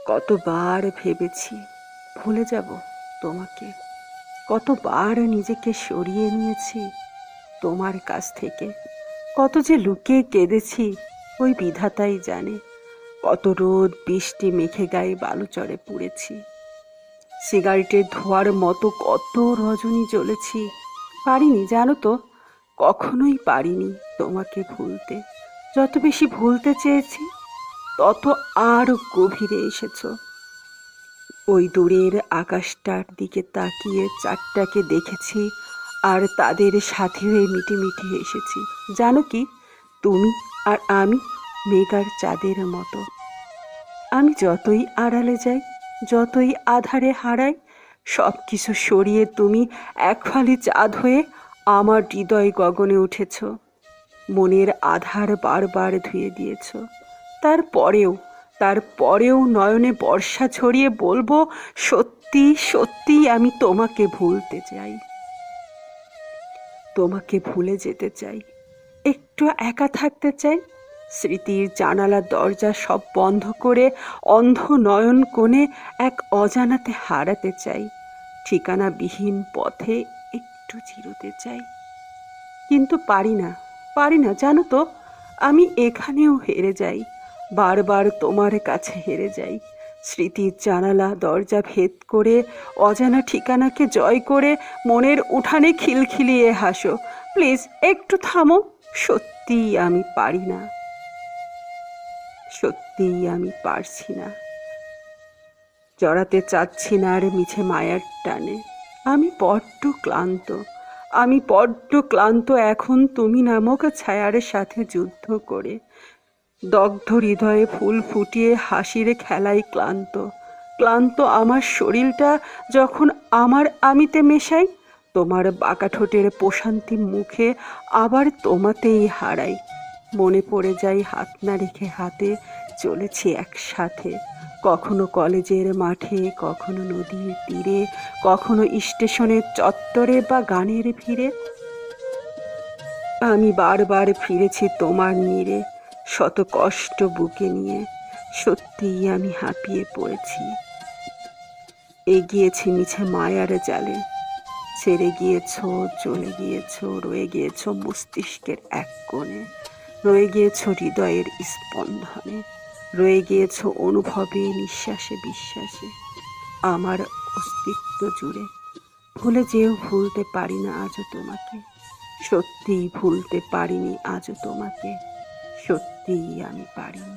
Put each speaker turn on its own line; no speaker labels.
কতবার ভেবেছি ভুলে যাব তোমাকে, কতবার নিজেকে সরিয়ে নিয়েছি তোমার কাছ থেকে, কত যে লুকিয়ে কেঁদেছি ওই বিধাতাই জানে। কত রোদ বৃষ্টি মেখে গায়ে বালুচরে পুড়েছি, সিগারেটের ধোঁয়ার মতো কত রজনী জ্বলেছি। পারিনি জানো তো, কখনোই পারিনি তোমাকে ভুলতে। যত বেশি ভুলতে চেয়েছি তত আরো গভীরে এসেছো। ওই দূরের আকাশটার দিকে তাকিয়ে চাঁদটাকে দেখেছি আর তাদের সাথে হয়ে মিটিমিটি এসেছি। জানো কি, তুমি আর আমি মেঘ আর চাঁদের মতো। আমি যতই আড়ালে যাই, যতই আধারে হারাই, সব কিছু সরিয়ে তুমি এক ফালি চাঁদ হয়ে আমার হৃদয় গগনে উঠেছ। মনের আধার বারবার ধুয়ে দিয়েছ। তারপরেও নয়নে বর্ষা ছড়িয়ে বলবো, সত্যি সত্যি আমি তোমাকে ভুলতে চাই, তোমাকে ভুলে যেতে চাই, একটু একা থাকতে চাই। স্মৃতির জানালা দরজা সব বন্ধ করে অন্ধ নয়ন কোণে এক অজানাতে হারাতে চাই। ঠিকানাবিহীন পথে একটু চিরতে চাই, কিন্তু পারি না জানো তো। আমি এখানেও হেরে যাই, বারবার তোমার কাছে হেরে যাই। স্মৃতির জানালা দরজা ভেদ করে অজানা ঠিকানাকে জয় করে মনের উঠানে খিলখিলিয়ে হাসো। প্লিজ একটু থামো। সত্যিই আমি পারি না, সত্যিই আমি পারছি না। জড়াতে চাচ্ছি না আর মিছে মায়ার টানে। আমি বড্ড ক্লান্ত এখন তুমি নামক ছায়ার সাথে যুদ্ধ করে। দগ্ধ হৃদয়ে ফুল ফুটিয়ে হাসির খেলায় ক্লান্ত আমার শরীরটা যখন আমার আমিতে মেশাই। তোমার বাঁকা ঠোঁটের প্রশান্তি মুখে আবার তোমাতেই হারাই। মনে পড়ে যাই হাত না রেখে হাতে চলেছি একসাথে, কখনো কলেজের মাঠে, কখনো নদীর তীরে, কখনো স্টেশনের চত্বরে বা গানের ভিড়ে। আমি বারবার ফিরেছি তোমার নীড়ে, শত কষ্ট বুকে নিয়ে। সত্যিই আমি হাঁপিয়ে পড়েছি, এগিয়েছি মিছে মায়ার জালে। ছেড়ে গিয়েছ, চলে গিয়েছ, রয়ে গিয়েছ মস্তিষ্কের এক কোণে, রয়ে গিয়েছ হৃদয়ের স্পন্দনে, রয়ে গিয়েছ অনুভবে, নিঃশ্বাসে, বিশ্বাসে, আমার অস্তিত্ব জুড়ে। ভুলে যেও ভুলতে পারি না আজও তোমাকে, সত্যিই ভুলতে পারিনি আজও তোমাকে, সত্যিই আমি পারিনি।